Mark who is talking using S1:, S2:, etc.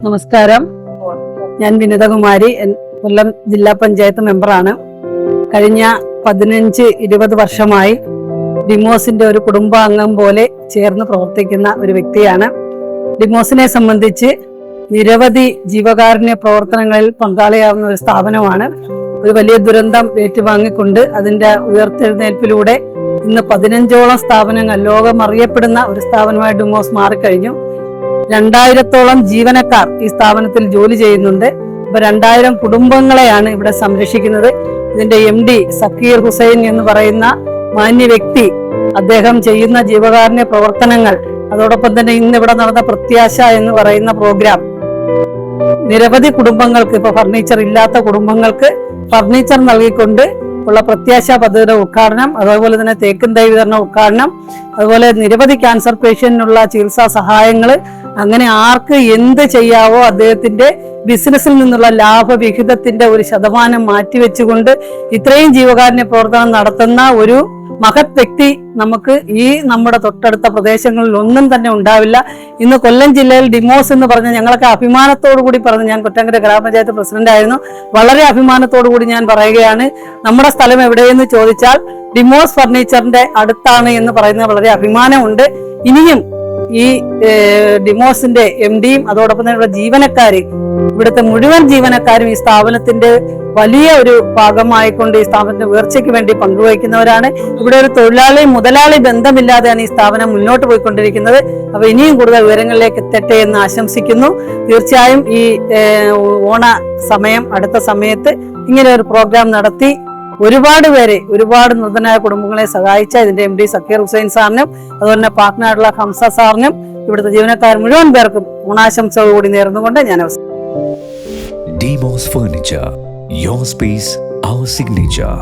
S1: നമസ്കാരം, ഞാൻ വിനിതകുമാരി, കൊല്ലം ജില്ലാ പഞ്ചായത്ത് മെമ്പറാണ്. കഴിഞ്ഞ 15-20 വർഷമായി ഡിമോസിന്റെ ഒരു കുടുംബാംഗം പോലെ ചേർന്ന് പ്രവർത്തിക്കുന്ന ഒരു വ്യക്തിയാണ്. ഡിമോസിനെ സംബന്ധിച്ച് നിരവധി ജീവകാരുണ്യ പ്രവർത്തനങ്ങളിൽ പങ്കാളിയാവുന്ന ഒരു സ്ഥാപനമാണ്. ഒരു വലിയ ദുരന്തം ഏറ്റുവാങ്ങിക്കൊണ്ട് അതിന്റെ ഉയർത്തെഴുന്നേൽപ്പിലൂടെ ഇന്ന് 15ഓളം സ്ഥാപനങ്ങൾ ലോകമറിയപ്പെടുന്ന ഒരു സ്ഥാപനമായി ഡിമോസ് മാറിക്കഴിഞ്ഞു. 2000ഓളം ജീവനക്കാർ ഈ സ്ഥാപനത്തിൽ ജോലി ചെയ്യുന്നുണ്ട്. ഇപ്പൊ 2000 കുടുംബങ്ങളെയാണ് ഇവിടെ സംരക്ഷിക്കുന്നത്. ഇതിന്റെ MD സക്കീർ ഹുസൈൻ എന്ന് പറയുന്ന മാന്യ വ്യക്തി, അദ്ദേഹം ചെയ്യുന്ന ജീവകാരുണ്യ പ്രവർത്തനങ്ങൾ, അതോടൊപ്പം തന്നെ ഇന്ന് ഇവിടെ നടന്ന പ്രത്യാശ എന്ന് പറയുന്ന പ്രോഗ്രാം, നിരവധി കുടുംബങ്ങൾക്ക്, ഇപ്പൊ ഫർണിച്ചർ ഇല്ലാത്ത കുടുംബങ്ങൾക്ക് ഫർണിച്ചർ നൽകിക്കൊണ്ട് ഉള്ള പ്രത്യാശ പദ്ധതിയുടെ ഉദ്ഘാടനം, അതുപോലെ തന്നെ തേക്കിൻ തൈ വിതരണ ഉദ്ഘാടനം, അതുപോലെ നിരവധി ക്യാൻസർ പേഷ്യന്റിനുള്ള ചികിത്സാ സഹായങ്ങൾ, അങ്ങനെ ആർക്ക് എന്ത് ചെയ്യാവോ അദ്ദേഹത്തിന്റെ ബിസിനസ്സിൽ നിന്നുള്ള ലാഭവിഹിതത്തിന്റെ 1% മാറ്റിവെച്ചുകൊണ്ട് ഇത്രയും ജീവകാരുണ്യ പ്രവർത്തനം നടത്തുന്ന ഒരു മഹത് വ്യക്തി നമുക്ക് ഈ നമ്മുടെ തൊട്ടടുത്ത പ്രദേശങ്ങളിൽ ഒന്നും തന്നെ ഉണ്ടാവില്ല. ഇന്ന് കൊല്ലം ജില്ലയിൽ ഡിമോസ് എന്ന് പറഞ്ഞ ഞങ്ങളൊക്കെ അഭിമാനത്തോടു കൂടി പറഞ്ഞു, ഞാൻ കൊറ്റങ്കര ഗ്രാമപഞ്ചായത്ത് പ്രസിഡന്റ് ആയിരുന്നു, വളരെ അഭിമാനത്തോടു കൂടി ഞാൻ പറയുകയാണ്, നമ്മുടെ സ്ഥലം എവിടെയെന്ന് ചോദിച്ചാൽ ഡിമോസ് ഫർണിച്ചറിന്റെ അടുത്താണ് എന്ന് പറയുന്നത് വളരെ അഭിമാനമുണ്ട്. ഇനിയും ഈ ഡിമോസിന്റെ MDയും അതോടൊപ്പം തന്നെ ഇവിടെ ജീവനക്കാര്, ഇവിടുത്തെ മുഴുവൻ ജീവനക്കാരും ഈ സ്ഥാപനത്തിന്റെ വലിയ ഒരു ഭാഗമായിക്കൊണ്ട് ഈ സ്ഥാപനത്തിന്റെ ഉയർച്ചയ്ക്ക് വേണ്ടി പങ്കുവഹിക്കുന്നവരാണ്. ഇവിടെ ഒരു തൊഴിലാളി മുതലാളി ബന്ധമില്ലാതെയാണ് ഈ സ്ഥാപനം മുന്നോട്ട് പോയിക്കൊണ്ടിരിക്കുന്നത്. അപ്പൊ ഇനിയും കൂടുതൽ വിവരങ്ങളിലേക്ക് എത്തട്ടെ എന്ന് ആശംസിക്കുന്നു. തീർച്ചയായും ഈ ഓണ സമയം, അടുത്ത സമയത്ത് ഇങ്ങനെ ഒരു പ്രോഗ്രാം നടത്തി ഒരുപാട് പേരെ, ഒരുപാട് നൂതനായ കുടുംബങ്ങളെ സഹായിച്ച ഇതിന്റെ MD സക്കീർ ഹുസൈൻ സാറിനും അതുപോലെ തന്നെ പാർട്ട്ണറായിട്ടുള്ള ഹംസ സാറിനും ഇവിടുത്തെ ജീവനക്കാർ മുഴുവൻ പേർക്കും ഓണാശംസകൾ കൂടി നേർന്നുകൊണ്ട് ഞാൻ അവസാനം.
S2: Demos Furniture, your space, our signature.